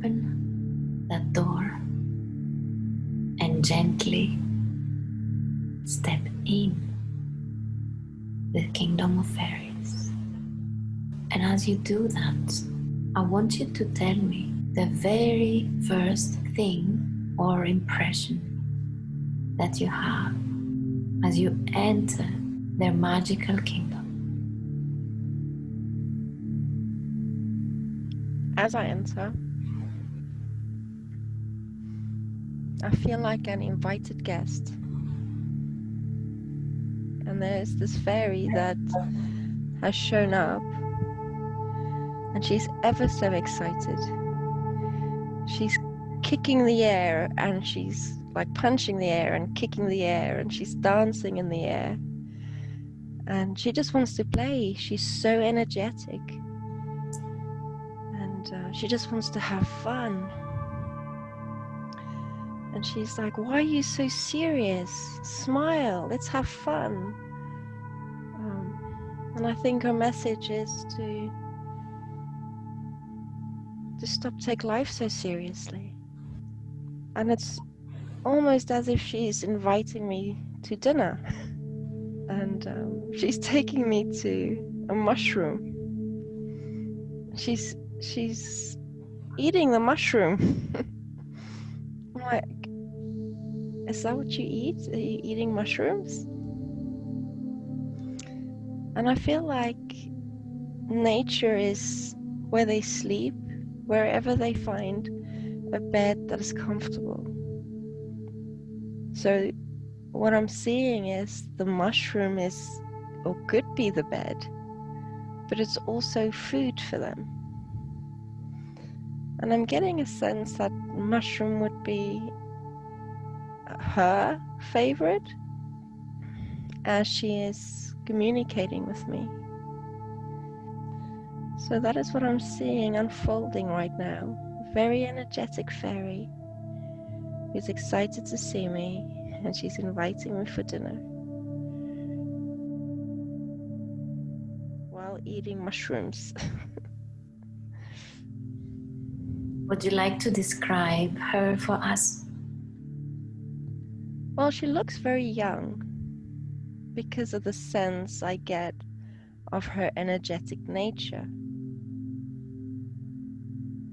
open that door and gently step in the kingdom of fairies. And as you do that, I want you to tell me the very first thing or impression that you have as you enter their magical kingdom. As I enter, I feel like an invited guest. And there's this fairy that has shown up, and she's ever so excited. She's kicking the air, and she's like punching the air and kicking the air, and she's dancing in the air. And she just wants to play. She's so energetic. And she just wants to have fun. And she's like, why are you so serious? Smile, let's have fun. And I think her message is to stop take life so seriously. And it's almost as if she's inviting me to dinner. And she's taking me to a mushroom. She's eating the mushroom. I'm like, is that what you eat? Are you eating mushrooms? And I feel like nature is where they sleep, wherever they find a bed that is comfortable. So what I'm seeing is the mushroom is, or could be, the bed, but it's also food for them. And I'm getting a sense that mushroom would be her favorite as she is communicating with me. So that is what I'm seeing unfolding right now. A very energetic fairy who's excited to see me, and she's inviting me for dinner while eating mushrooms. Would you like to describe her for us? Well, she looks very young because of the sense I get of her energetic nature.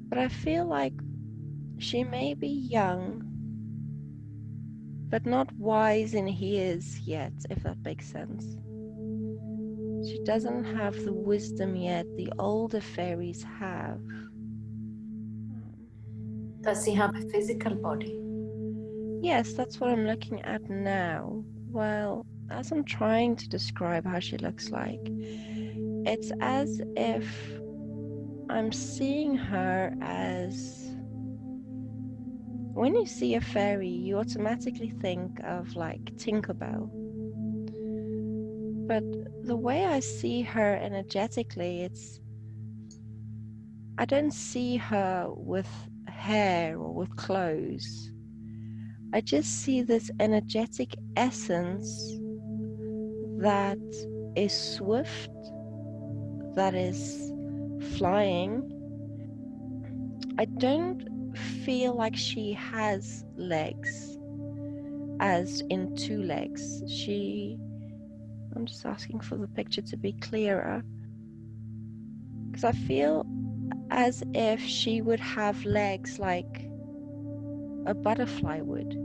But I feel like she may be young, but not wise in years yet, if that makes sense. She doesn't have the wisdom yet the older fairies have. Does she have a physical body? Yes, that's what I'm looking at now. Well, as I'm trying to describe how she looks like, it's as if I'm seeing her as, when you see a fairy, you automatically think of like Tinkerbell. But the way I see her energetically, I don't see her with hair or with clothes. I just see this energetic essence that is swift, that is flying. I don't feel like she has legs, as in two legs. I'm just asking for the picture to be clearer, because I feel as if she would have legs like a butterfly would.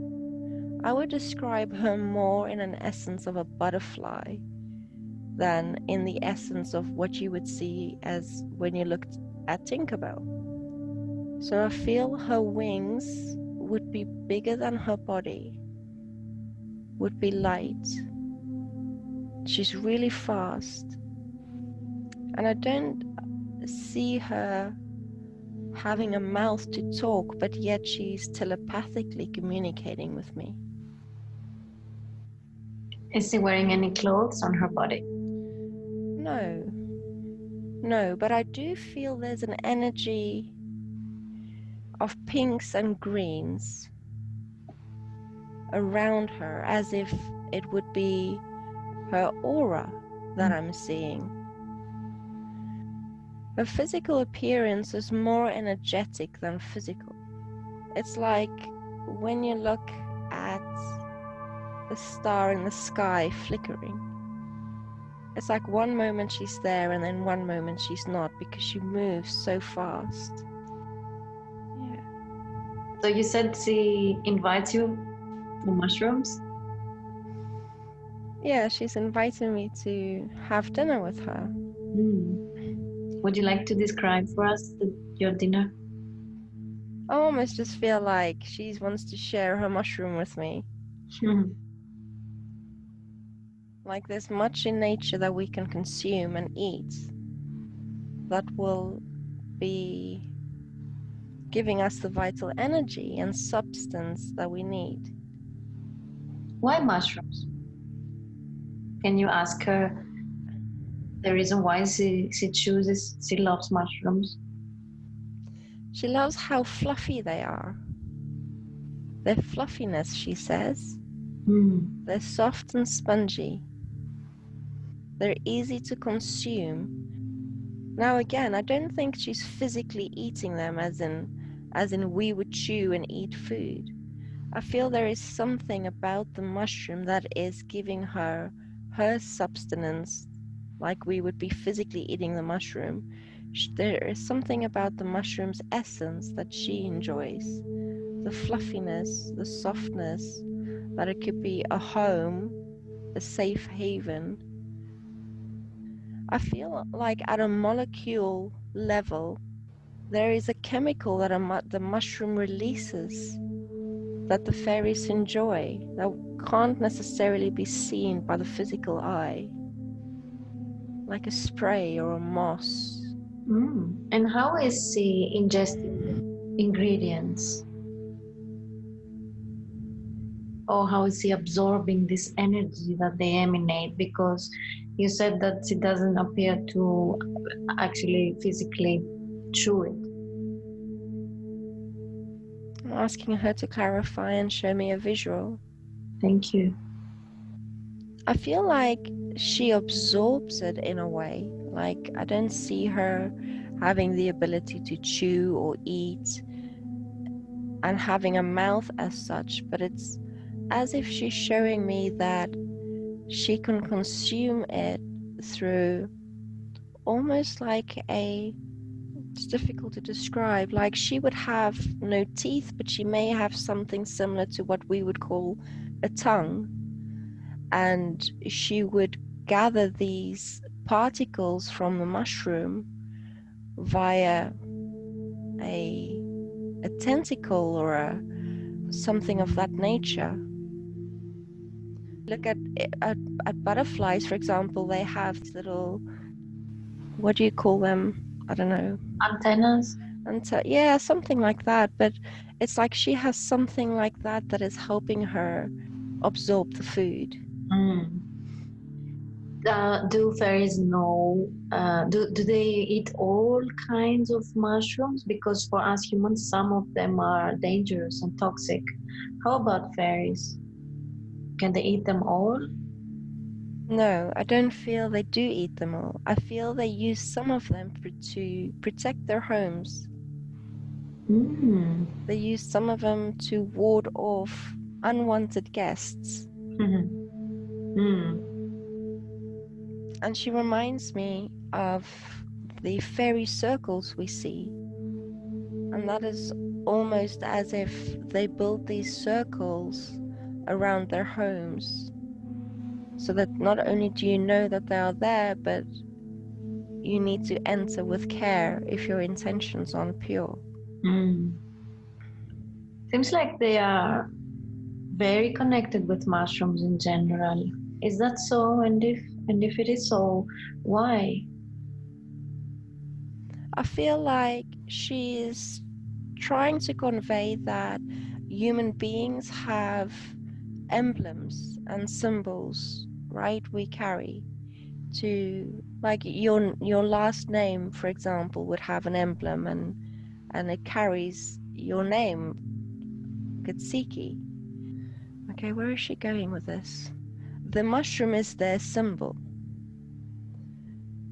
I would describe her more in an essence of a butterfly than in the essence of what you would see as when you looked at Tinkerbell. So I feel her wings would be bigger than her body, would be light. She's really fast. And I don't see her having a mouth to talk, but yet she's telepathically communicating with me. Is she wearing any clothes on her body? No, but I do feel there's an energy of pinks and greens around her, as if it would be her aura that I'm seeing. Her physical appearance is more energetic than physical. It's like when you look at the star in the sky flickering. It's like one moment she's there and then one moment she's not, because she moves so fast. Yeah. So you said she invites you to mushrooms? Yeah, she's inviting me to have dinner with her. Would you like to describe for us your dinner? I almost just feel like she wants to share her mushroom with me. Like there's much in nature that we can consume and eat that will be giving us the vital energy and substance that we need. Why mushrooms? Can you ask her the reason why she loves mushrooms? She loves how fluffy they are. Their fluffiness, she says. They're soft and spongy. They're easy to consume. Now again, I don't think she's physically eating them as in we would chew and eat food. I feel there is something about the mushroom that is giving her substance, like we would be physically eating the mushroom. There is something about the mushroom's essence that she enjoys. The fluffiness, the softness, that it could be a home, a safe haven. I feel like at a molecule level, there is a chemical that the mushroom releases that the fairies enjoy, that can't necessarily be seen by the physical eye, like a spray or a moss. And how is she ingesting ingredients? Or how is she absorbing this energy that they emanate? Because you said that she doesn't appear to actually physically chew it. I'm asking her to clarify and show me a visual. Thank you. I feel like she absorbs it in a way. Like I don't see her having the ability to chew or eat and having a mouth as such, but it's as if she's showing me that she can consume it through almost like it's difficult to describe, like she would have no teeth, but she may have something similar to what we would call a tongue, and she would gather these particles from the mushroom via a tentacle or something of that nature. Look at butterflies, for example. They have these little, what do you call them? I don't know. Antennas? Yeah, something like that. But it's like she has something like that is helping her absorb the food. Do fairies know, do they eat all kinds of mushrooms? Because for us humans, some of them are dangerous and toxic. How about fairies? Can they eat them all? No, I don't feel they do eat them all. I feel they use some of them to protect their homes. They use some of them to ward off unwanted guests. And she reminds me of the fairy circles we see. And that is almost as if they build these circles around their homes, so that not only do you know that they are there, but you need to enter with care if your intentions aren't pure. Seems like they are very connected with mushrooms in general. Is that so? And if it is so, why? I feel like she is trying to convey that human beings have emblems and symbols, right? We carry to, like your last name, for example, would have an emblem, and it carries your name, Gitsiki. Okay, where is she going with this? The mushroom is their symbol,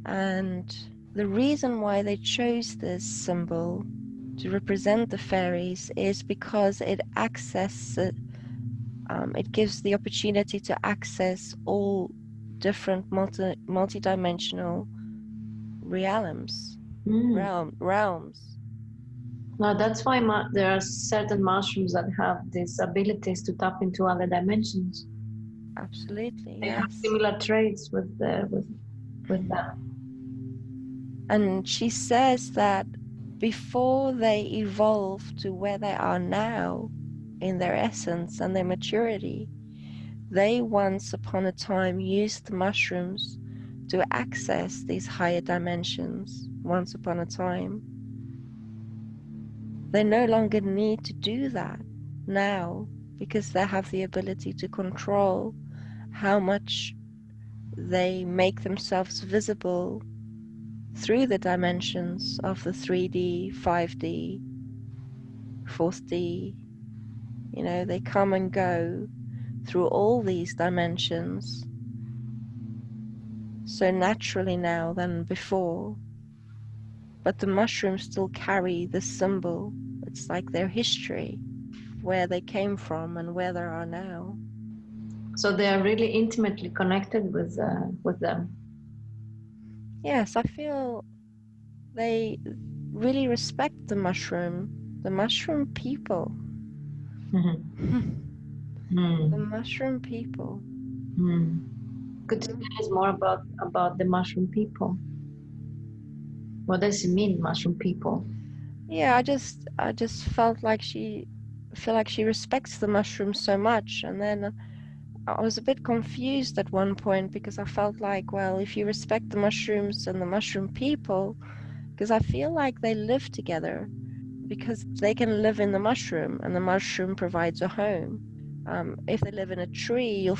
and the reason why they chose this symbol to represent the fairies is because it gives the opportunity to access all different multi-dimensional realms. Now that's why there are certain mushrooms that have these abilities to tap into other dimensions. Absolutely, they yes. have similar traits with them. And she says that before they evolve to where they are now in their essence and their maturity, they once upon a time used the mushrooms to access these higher dimensions once upon a time. They no longer need to do that now because they have the ability to control how much they make themselves visible through the dimensions of the 3D, 5D, 4th D. You know, they come and go through all these dimensions so naturally now than before. But the mushrooms still carry this symbol. It's like their history, where they came from and where they are now. So they are really intimately connected with them. Yes, I feel they really respect the mushroom people. The mushroom people. Could you tell us more about the mushroom people? What does it mean, mushroom people? Yeah, I just feel like she respects the mushrooms so much, and then I was a bit confused at one point because I felt like, well, if you respect the mushrooms and the mushroom people, because I feel like they live together, because they can live in the mushroom and the mushroom provides a home. If they live in a tree,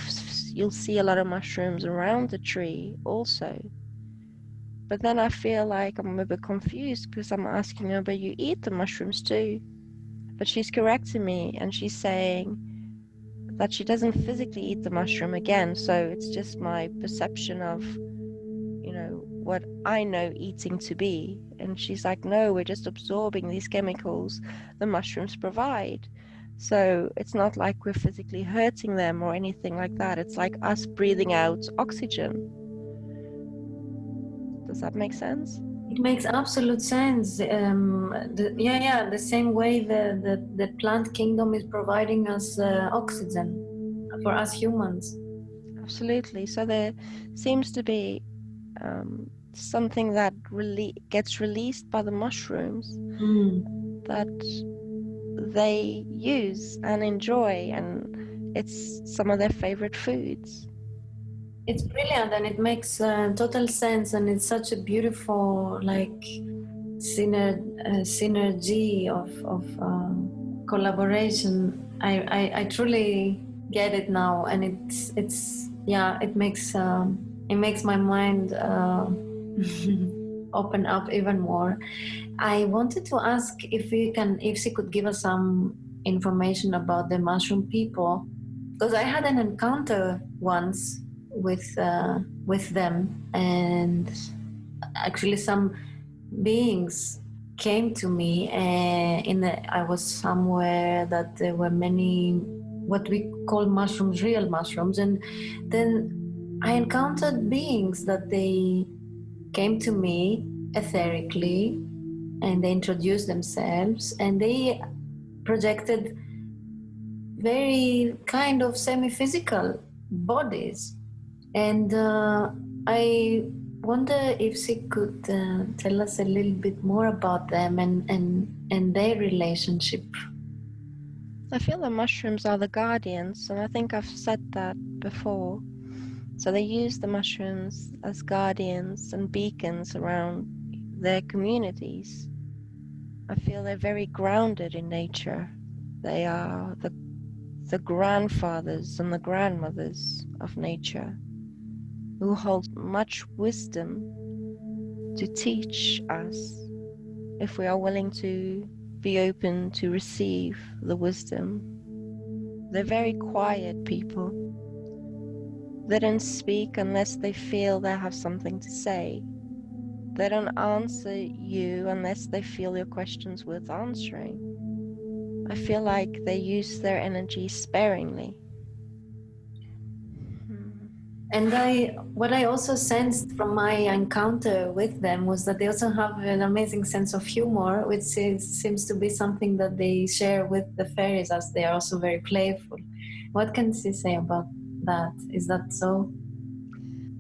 you'll see a lot of mushrooms around the tree also. But then I feel like I'm a bit confused because I'm asking her, but you eat the mushrooms too? But she's correcting me and she's saying that she doesn't physically eat the mushroom again, so it's just my perception of, you know, what I know eating to be. And she's like, no, we're just absorbing these chemicals the mushrooms provide. So it's not like we're physically hurting them or anything like that. It's like us breathing out oxygen. Does that make sense? It makes absolute sense. The same way the plant kingdom is providing us oxygen for us humans. Absolutely. So there seems to be something that gets released by the mushrooms that they use and enjoy, and it's some of their favorite foods. It's brilliant and it makes total sense, and it's such a beautiful synergy of collaboration. I truly get it now, and it makes my mind open up even more. I wanted to ask if she could give us some information about the mushroom people, because I had an encounter once with them, and actually some beings came to me. I was somewhere that there were many what we call mushrooms, real mushrooms, and then I encountered beings that they came to me etherically, and they introduced themselves, and they projected very kind of semi-physical bodies. And I wonder if she could tell us a little bit more about them and their relationship. I feel the mushrooms are the guardians, and I think I've said that before. So they use the mushrooms as guardians and beacons around their communities. I feel they're very grounded in nature. They are the grandfathers and the grandmothers of nature, who hold much wisdom to teach us if we are willing to be open to receive the wisdom. They're very quiet people. They don't speak unless they feel they have something to say. They don't answer you unless they feel your questions worth answering. I feel like they use their energy sparingly. And what I also sensed from my encounter with them was that they also have an amazing sense of humor, which seems to be something that they share with the fairies, as they are also very playful. What can she say about that? Is that so?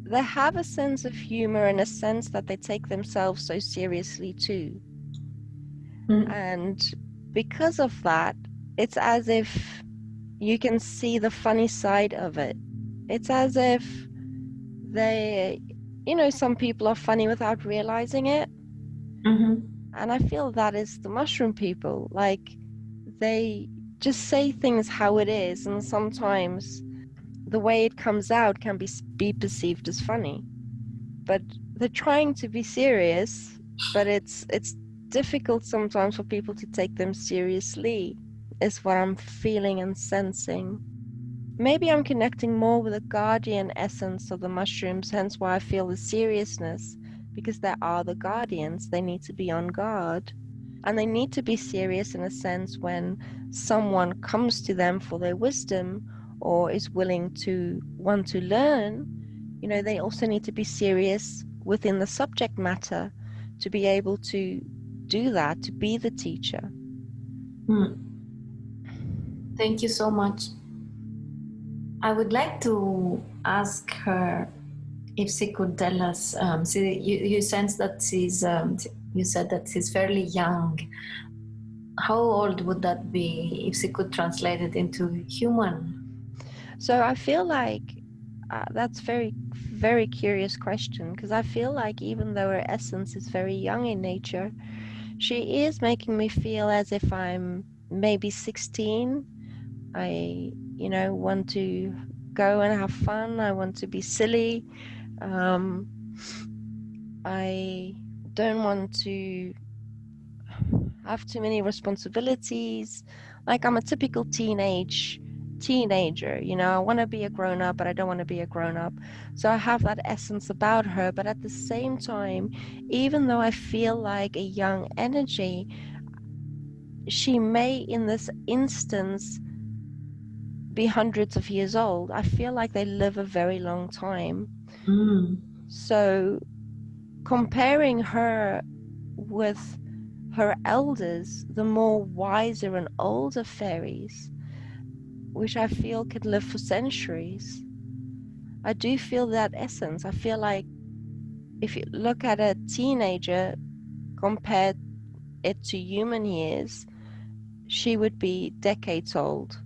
They have a sense of humor in a sense that they take themselves so seriously too. And because of that, it's as if you can see the funny side of it. It's as if they, some people are funny without realizing it. And I feel that is the mushroom people. Like, they just say things how it is, and sometimes the way it comes out can be perceived as funny. But they're trying to be serious, but it's difficult sometimes for people to take them seriously, is what I'm feeling and sensing. Maybe I'm connecting more with the guardian essence of the mushrooms, hence why I feel the seriousness, because they are the guardians. They need to be on guard. And they need to be serious in a sense when someone comes to them for their wisdom or is willing to want to learn. They also need to be serious within the subject matter to be able to do that, to be the teacher. Thank you so much. I would like to ask her if she could tell us, you sense that you said that she's fairly young. How old would that be if she could translate it into human? So I feel like that's very, very curious question, because I feel like even though her essence is very young in nature, she is making me feel as if I'm maybe 16. I, want to go and have fun. I want to be silly. I don't want to have too many responsibilities. Like, I'm a typical teenager. I want to be a grown-up, but I don't want to be a grown-up. So I have that essence about her, but at the same time, even though I feel like a young energy, she may in this instance be hundreds of years old. I feel like they live a very long time. So comparing her with her elders, the more wiser and older fairies, which I feel could live for centuries, I do feel that essence. I feel like if you look at a teenager, compared it to human years, she would be decades old.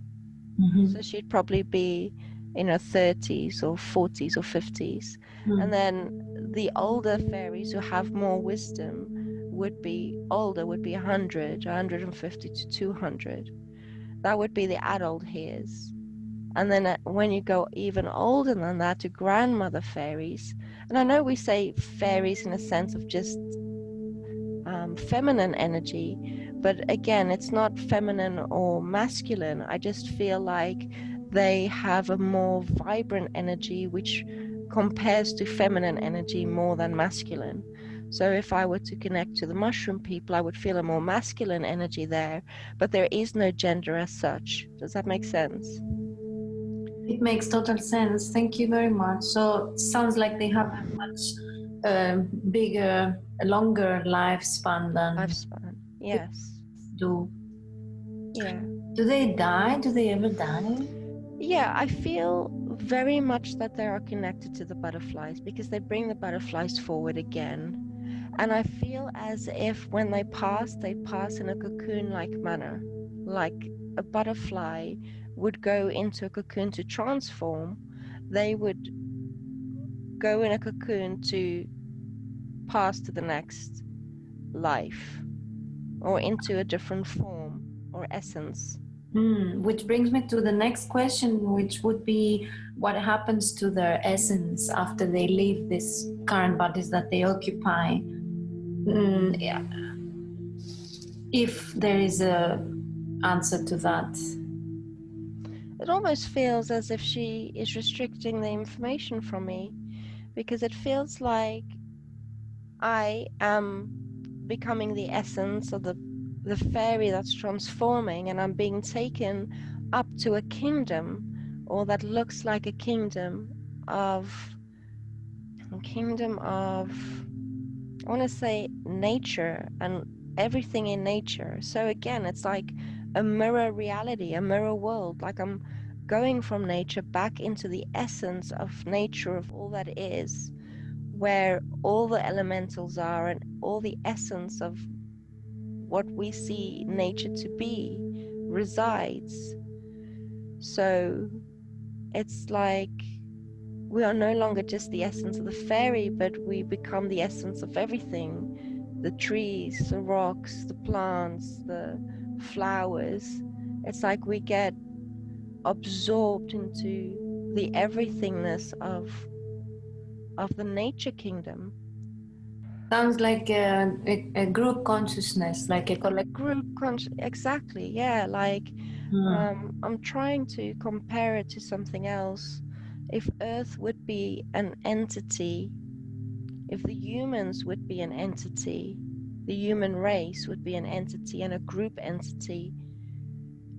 So she'd probably be in her 30s or 40s or 50s. And then the older fairies who have more wisdom would be older, would be 100, 150 to 200. That would be the adult hairs. And then when you go even older than that to grandmother fairies, and I know we say fairies in a sense of just feminine energy, but again, it's not feminine or masculine. I just feel like they have a more vibrant energy which compares to feminine energy more than masculine. So if I were to connect to the mushroom people, I would feel a more masculine energy there, but there is no gender as such. Does that make sense? It makes total sense. Thank you very much. So it sounds like they have a much bigger, longer lifespan than yes. do. Yeah. Do they die? Do they ever die? Yeah, I feel very much that they are connected to the butterflies because they bring the butterflies forward again. And I feel as if when they pass in a cocoon-like manner, like a butterfly would go into a cocoon to transform. They would go in a cocoon to pass to the next life or into a different form or essence. Which brings me to the next question, which would be what happens to their essence after they leave these current bodies that they occupy? Yeah. If there is a answer to that. It almost feels as if she is restricting the information from me, because it feels like I am becoming the essence of the fairy that's transforming, and I'm being taken up to a kingdom, or that looks like a kingdom of I want to say nature and everything in nature. So again, it's like a mirror reality, a mirror world. Like I'm going from nature back into the essence of nature, of all that is, where all the elementals are and all the essence of what we see nature to be resides. So it's like we are no longer just the essence of the fairy, but we become the essence of everything. The trees, the rocks, the plants, the flowers. It's like we get absorbed into the everythingness of the nature kingdom. Sounds like a group consciousness, like a collective Group exactly, yeah. Like I'm trying to compare it to something else. If Earth would be an entity, if the humans would be an entity, the human race would be an entity and a group entity,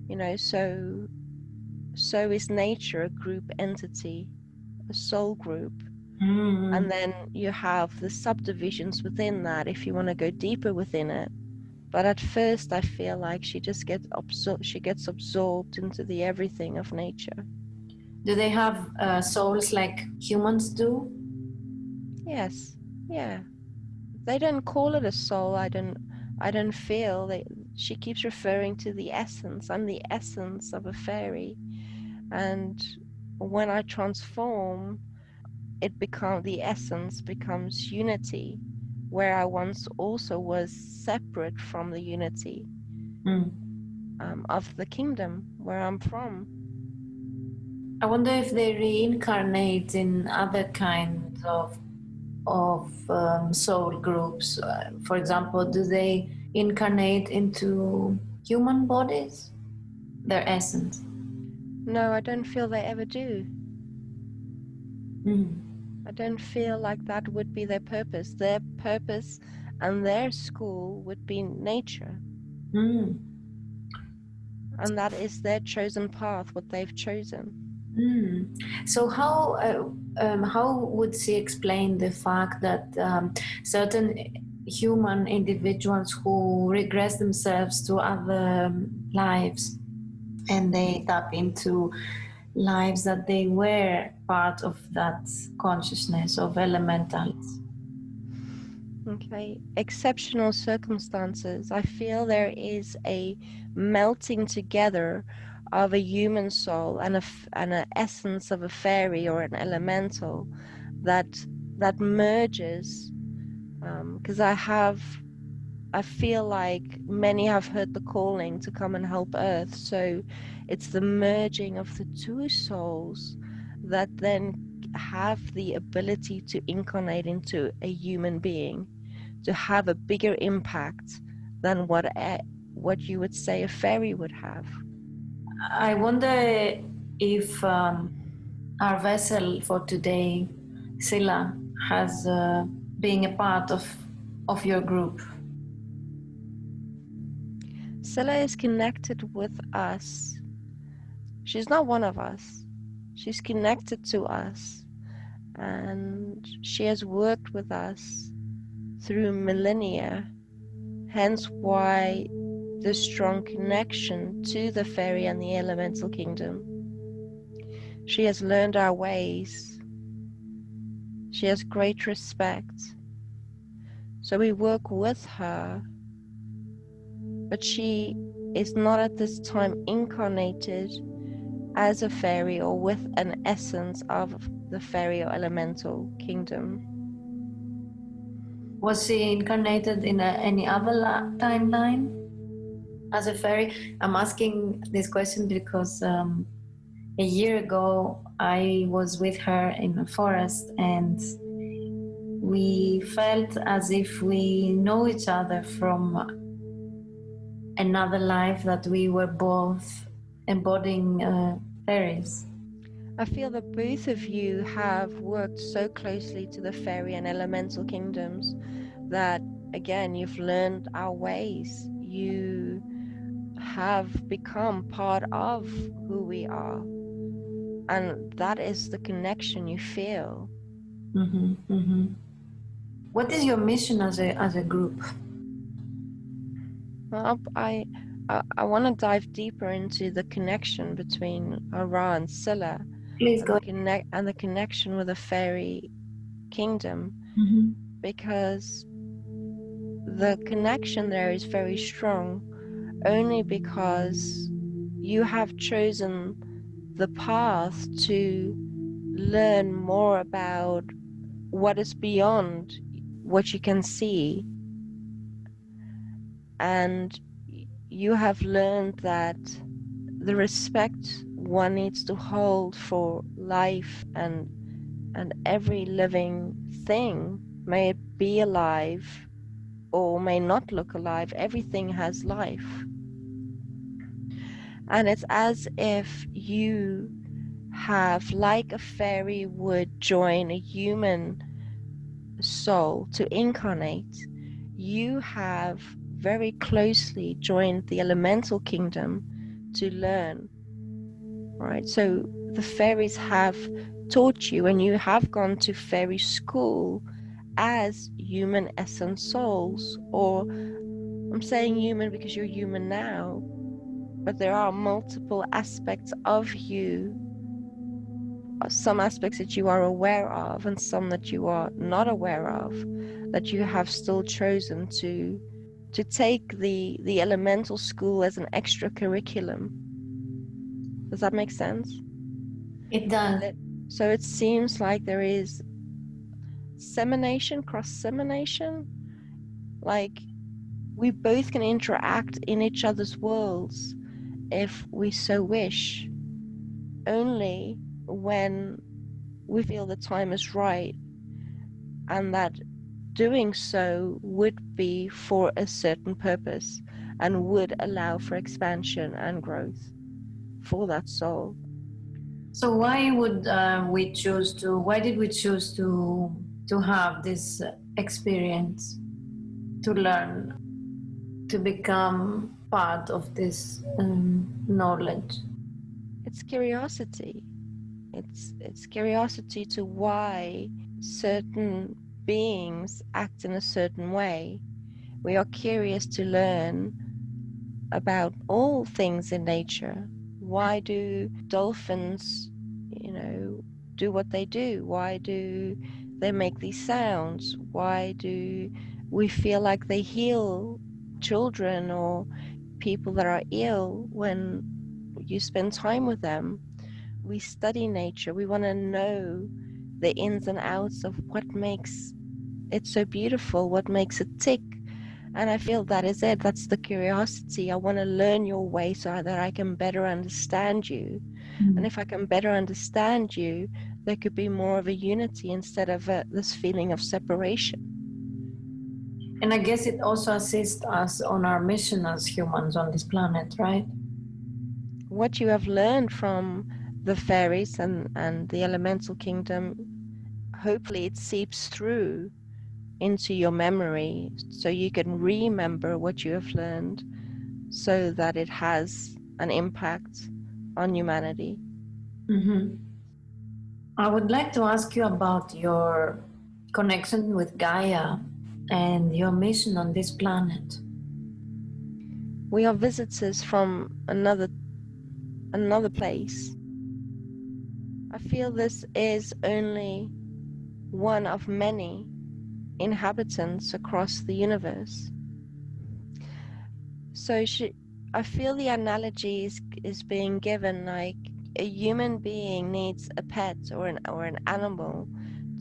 you know, so is nature a group entity, a soul group. And then you have the subdivisions within that if you want to go deeper within it. But at first I feel like she just gets absorbed into the everything of nature. Do they have souls like humans do? Yes, yeah. They don't call it a soul. I don't feel that. She keeps referring to the essence. I'm the essence of a fairy, and when I transform, the essence becomes unity, where I once also was separate from the unity of the kingdom where I'm from. I wonder if they reincarnate in other kinds of soul groups. For example, do they incarnate into human bodies? Their essence? No, I don't feel they ever do. I don't feel like that would be their purpose. Their purpose and their school would be nature. And that is their chosen path, what they've chosen. So how would she explain the fact that certain human individuals who regress themselves to other lives and they tap into lives that they were part of that consciousness of elementals? Okay, exceptional circumstances. I feel there is a melting together of a human soul and an essence of a fairy or an elemental that merges. Because I feel like many have heard the calling to come and help Earth. So it's the merging of the two souls that then have the ability to incarnate into a human being, to have a bigger impact than what you would say a fairy would have. I wonder if our vessel for today, Scylla, has been a part of your group. Scylla is connected with us. She's not one of us. She's connected to us, and she has worked with us through millennia, hence why the strong connection to the fairy and the elemental kingdom. She has learned our ways. She has great respect. So we work with her, but she is not at this time incarnated as a fairy or with an essence of the fairy or elemental kingdom. Was she incarnated in any other timeline as a fairy? I'm asking this question because a year ago I was with her in a forest and we felt as if we know each other from another life, that we were both embodying fairies. I feel that both of you have worked so closely to the fairy and elemental kingdoms that, again, you've learned our ways. You have become part of who we are. And that is the connection you feel. Mm-hmm, mm-hmm. What is your mission as a group? Well, I want to dive deeper into the connection between Ra and Scylla, Please and go. the connection with the fairy kingdom, Mm-hmm. because the connection there is very strong, only because you have chosen the path to learn more about what is beyond what you can see. And you have learned that the respect one needs to hold for life and every living thing, may it be alive or may not look alive, everything has life. And it's as if you have, like a fairy would join a human soul to incarnate, you have very closely joined the elemental kingdom to learn. Right? So the fairies have taught you, and you have gone to fairy school as human essence souls. Or I'm saying human because you're human now, but there are multiple aspects of you, some aspects that you are aware of and some that you are not aware of, that you have still chosen to take the elemental school as an extra curriculum. Does that make sense? It does. So it seems like there is semination, cross-semination, like we both can interact in each other's worlds if we so wish, only when we feel the time is right, and that doing so would be for a certain purpose and would allow for expansion and growth for that soul. So why would we choose to? Why did we choose to have this experience, to learn, to become part of this knowledge? It's curiosity. It's curiosity to why certain beings act in a certain way. We are curious to learn about all things in nature. Why do dolphins, do what they do? Why do they make these sounds? Why do we feel like they heal children or people that are ill when you spend time with them? We study nature. We want to know the ins and outs of what makes it so beautiful, what makes it tick. And I feel that is it. That's the curiosity. I want to learn your way so that I can better understand you. And if I can better understand you, there could be more of a unity instead of this feeling of separation. And I guess it also assists us on our mission as humans on this planet, right? What you have learned from the fairies and the elemental kingdom, hopefully it seeps through into your memory so you can remember what you have learned, so that it has an impact on humanity. Mm-hmm. I would like to ask you about your connection with Gaia and your mission on this planet. We are visitors from another place. I feel this is only one of many inhabitants across the universe. So I feel the analogy is being given like a human being needs a pet or an animal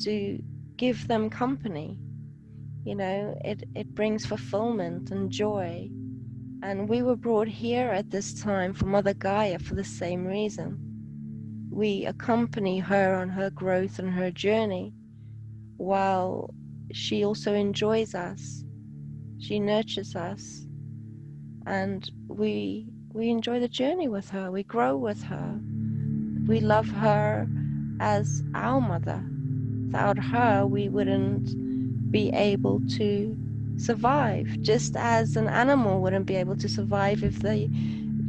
to give them company. It brings fulfillment and joy. And we were brought here at this time from Mother Gaia for the same reason. We accompany her on her growth and her journey, while she also enjoys us. She nurtures us, and we enjoy the journey with her. We grow with her. We love her as our mother. Without her, we wouldn't be able to survive, just as an animal wouldn't be able to survive if the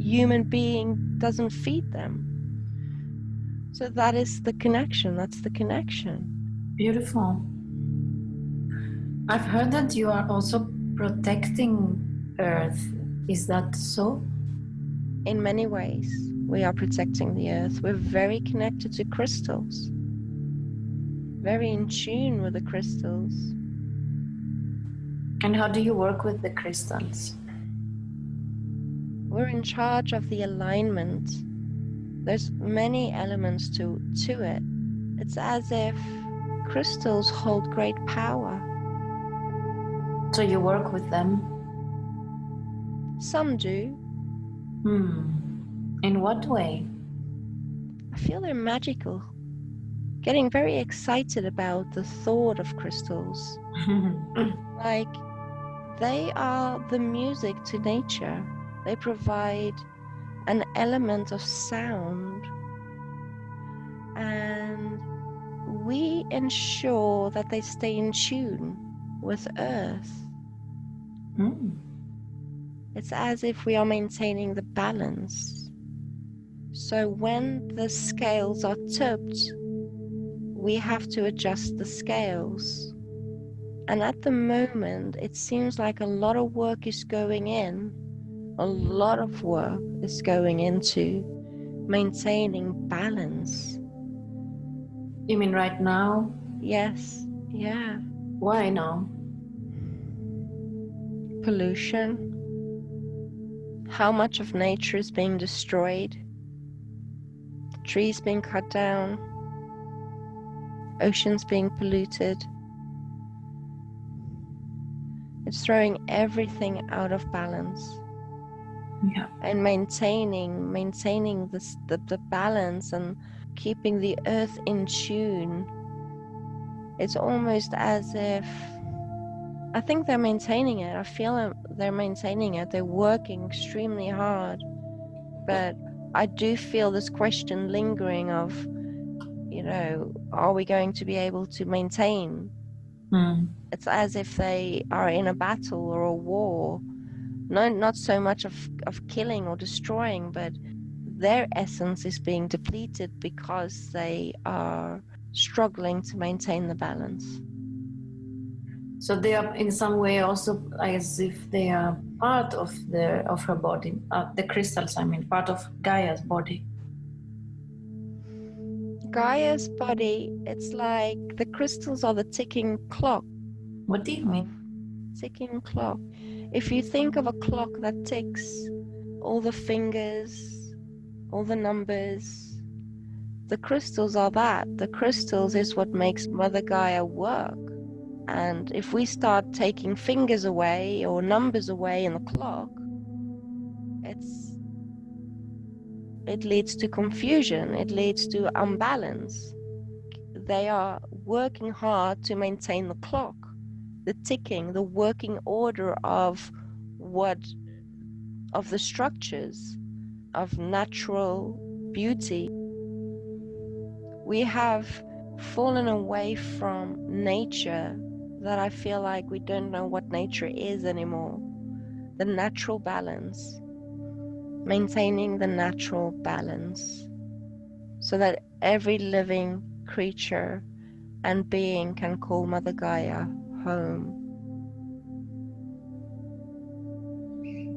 human being doesn't feed them. So that is the connection. That's the connection. Beautiful. I've heard that you are also protecting Earth. Is that so? In many ways, we are protecting the earth. We're very connected to crystals, very in tune with the crystals. And how do you work with the crystals? We're in charge of the alignment. There's many elements to it. It's as if crystals hold great power. So you work with them? Some do. In what way? I feel they're magical. Getting very excited about the thought of crystals. Like, they are the music to nature. They provide an element of sound. And we ensure that they stay in tune with Earth. It's as if we are maintaining the balance. So when the scales are tipped, we have to adjust the scales. And at the moment, it seems like a lot of work is going in. A lot of work is going into maintaining balance. You mean right now? Yes, yeah. Why now? Pollution. How much of nature is being destroyed? Trees being cut down. Oceans being polluted. It's throwing everything out of balance. Yeah. And maintaining the balance and keeping the earth in tune. It's almost as if, I think they're maintaining it. I feel they're maintaining it. They're working extremely hard. But I do feel this question lingering of, are we going to be able to maintain? It's as if they are in a battle or a war. No, not so much of killing or destroying, but their essence is being depleted because they are struggling to maintain the balance. So they are in some way also as if they are part of her body, the crystals, I mean, part of Gaia's body. Gaia's body, it's like the crystals are the ticking clock. What do you mean? Ticking clock. If you think of a clock that ticks, all the fingers, all the numbers, the crystals are that. The crystals is what makes Mother Gaia work. And if we start taking fingers away or numbers away in the clock, it leads to confusion. It leads to unbalance. They are working hard to maintain the clock, the ticking, the working order of the structures of natural beauty. We have fallen away from nature, that I feel like we don't know what nature is anymore. The natural balance, maintaining the natural balance, so that every living creature and being can call Mother Gaia home.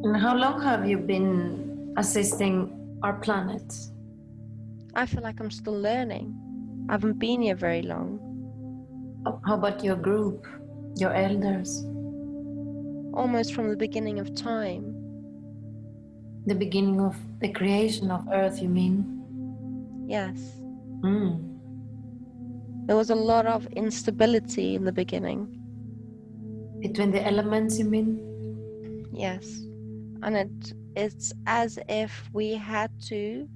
And how long have you been assisting our planet? I feel like I'm still learning. I haven't been here very long. How about your group, your elders? Almost from the beginning of time. The beginning of the creation of Earth, you mean? Yes. There was a lot of instability in the beginning. Between the elements, you mean? Yes. And it's as if we had to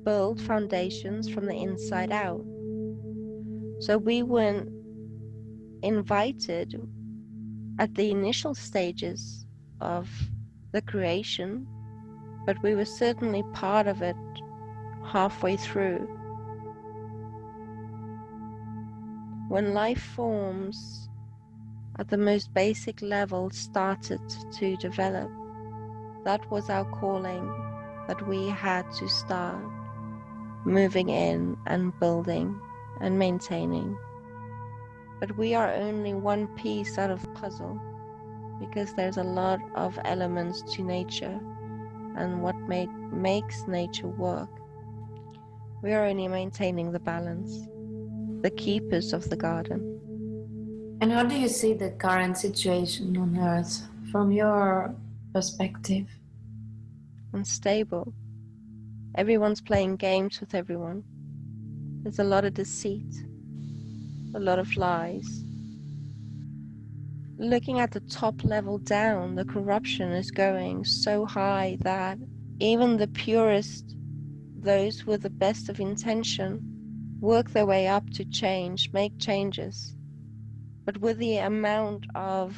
build foundations from the inside out. So we weren't invited at the initial stages of the creation, but we were certainly part of it halfway through. When life forms at the most basic level started to develop. That was our calling, that we had to start moving in and building and maintaining. But we are only one piece out of the puzzle, because there's a lot of elements to nature and what makes nature work. We are only maintaining the balance, the keepers of the garden. And how do you see the current situation on Earth from your perspective? Unstable. Everyone's playing games with everyone. There's a lot of deceit, a lot of lies. Looking at the top level down, the corruption is going so high that even the purest, those with the best of intention, work their way up to change, make changes. But with the amount of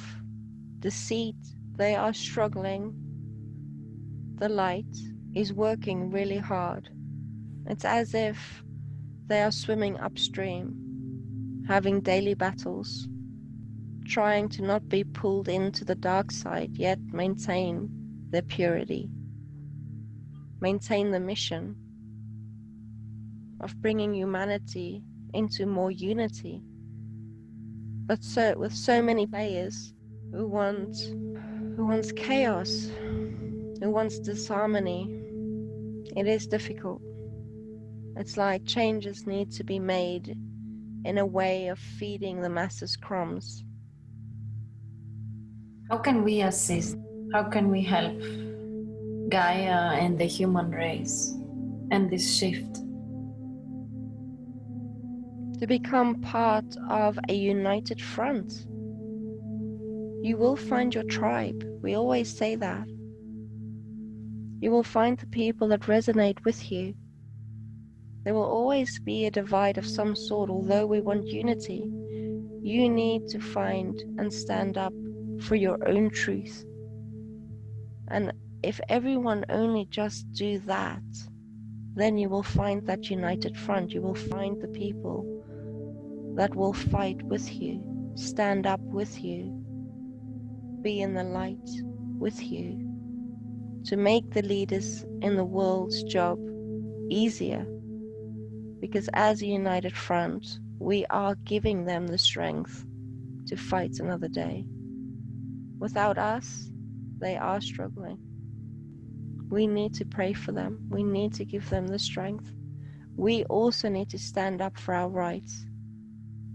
deceit, they are struggling. The light is working really hard. It's as if they are swimming upstream, having daily battles, trying to not be pulled into the dark side, yet maintain their purity, maintain the mission of bringing humanity into more unity. But with so many players who wants chaos, who wants disharmony, it is difficult. It's like changes need to be made in a way of feeding the masses crumbs. How can we assist? How can we help Gaia and the human race and this shift? To become part of a united front. You will find your tribe. We always say that. You will find the people that resonate with you. There will always be a divide of some sort, although we want unity. You need to find and stand up for your own truth. And if everyone only just do that, then you will find that united front. You will find the people that will fight with you, stand up with you, be in the light with you, to make the leaders in the world's job easier. Because as a united front, we are giving them the strength to fight another day. Without us, they are struggling. We need to pray for them. We need to give them the strength. We also need to stand up for our rights.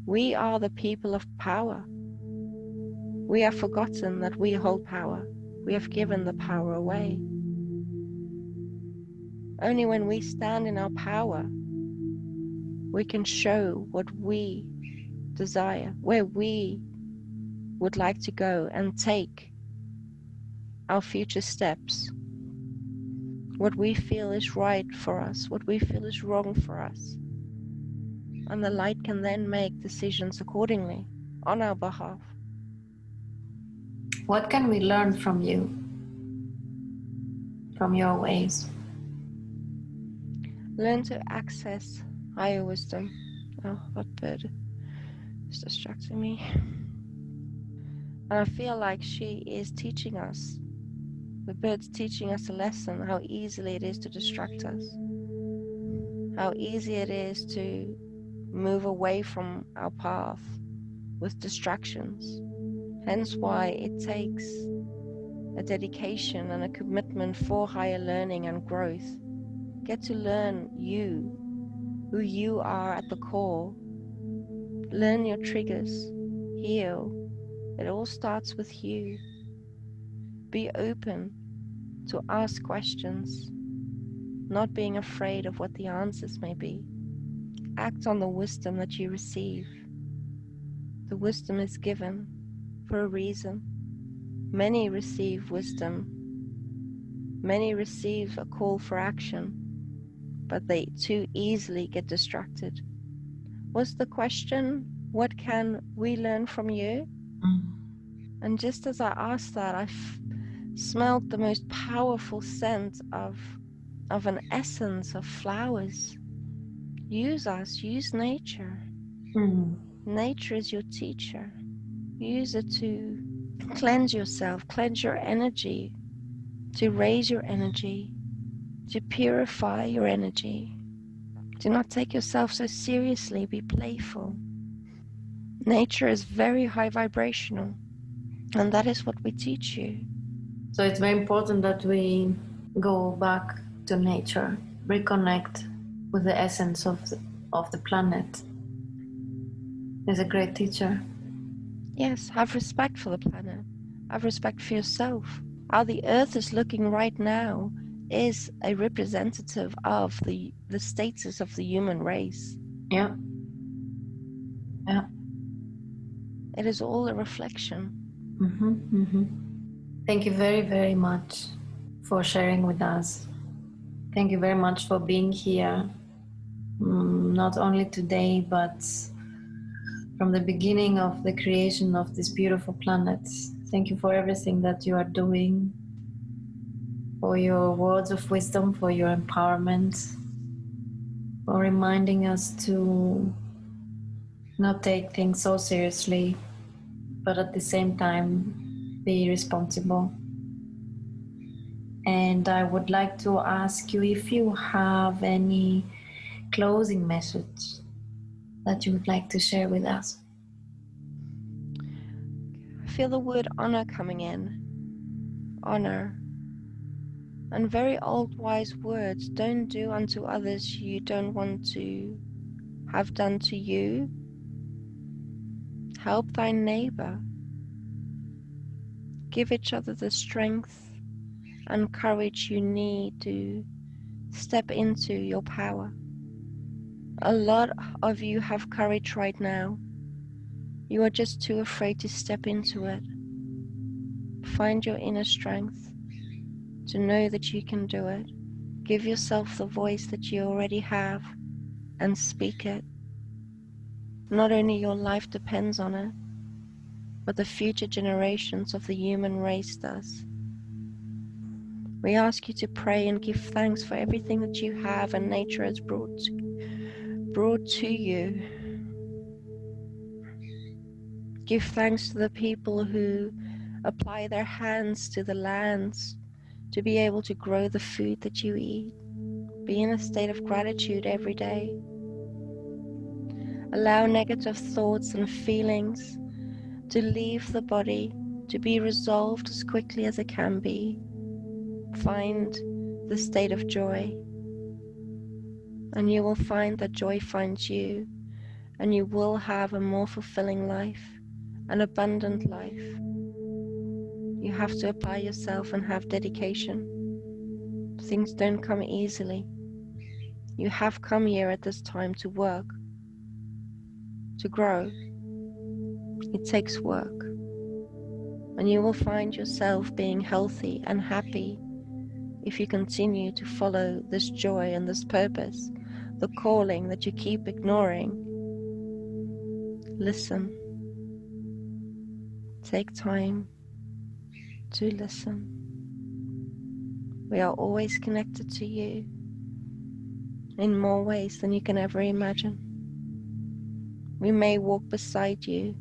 We are the people of power. We have forgotten that we hold power. We have given the power away. Only when we stand in our power, we can show what we desire, where we would like to go and take our future steps, what we feel is right for us, what we feel is wrong for us. And the light can then make decisions accordingly on our behalf. What can we learn from you, from your ways? Learn to access higher wisdom. Oh, that bird is distracting me. And I feel like she is teaching us, the bird's teaching us a lesson, how easily it is to distract us, how easy it is to move away from our path with distractions. Hence why it takes a dedication and a commitment for higher learning and growth. Get to learn you, who you are at the core. Learn your triggers, heal. It all starts with you. Be open to ask questions, not being afraid of what the answers may be. Act on the wisdom that you receive. The wisdom is given for a reason. Many receive wisdom. Many receive a call for action, but they too easily get distracted. Was the question, what can we learn from you? And just as I asked that, I smelled the most powerful scent of an essence of flowers. Use us, use nature. Nature is your teacher. Use it to cleanse yourself, cleanse your energy, to raise your energy, to purify your energy. Do not take yourself so seriously, be playful. Nature is very high vibrational, and that is what we teach you. So it's very important that we go back to nature, reconnect with the essence of the planet. He's a great teacher. Yes, have respect for the planet. Have respect for yourself. How the earth is looking right now is a representative of the status of the human race. Yeah. Yeah. It is all a reflection. Thank you very, very much for sharing with us. Thank you very much for being here, not only today, but from the beginning of the creation of this beautiful planet. Thank you for everything that you are doing, for your words of wisdom, for your empowerment, for reminding us to not take things so seriously, but at the same time be responsible. And I would like to ask you if you have any closing message that you would like to share with us. I feel the word honor coming in. Honor. And very old wise words. Don't do unto others you don't want to have done to you. Help thy neighbor. Give each other the strength and courage you need to step into your power. A lot of you have courage right now. You are just too afraid to step into it. Find your inner strength to know that you can do it. Give yourself the voice that you already have and speak it. Not only your life depends on it, but the future generations of the human race does. We ask you to pray and give thanks for everything that you have and nature has brought to you. Give thanks to the people who apply their hands to the lands to be able to grow the food that you eat. Be in a state of gratitude every day. Allow negative thoughts and feelings to leave the body, to be resolved as quickly as it can be. Find the state of joy, and you will find that joy finds you, and you will have a more fulfilling life, an abundant life. You have to apply yourself and have dedication. Things don't come easily. You have come here at this time to work, to grow. It takes work, and you will find yourself being healthy and happy if you continue to follow this joy and this purpose, the calling that you keep ignoring. Listen. Take time to listen. We are always connected to you in more ways than you can ever imagine. We may walk beside you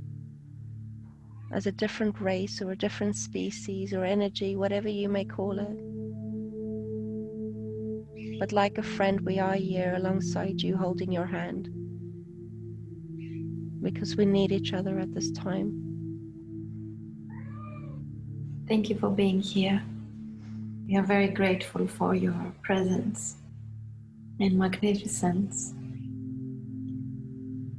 as a different race or a different species or energy, whatever you may call it. But like a friend, we are here alongside you, holding your hand, because we need each other at this time. Thank you for being here. We are very grateful for your presence and magnificence.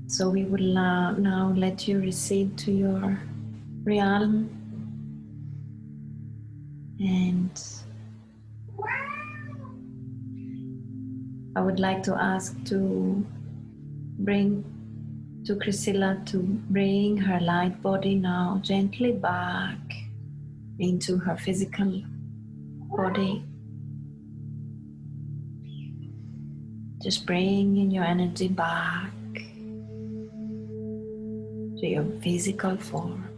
So we will now let you recede to your realm, and I would like to ask Chrisilla to bring her light body now gently back into her physical body. Just bringing your energy back to your physical form.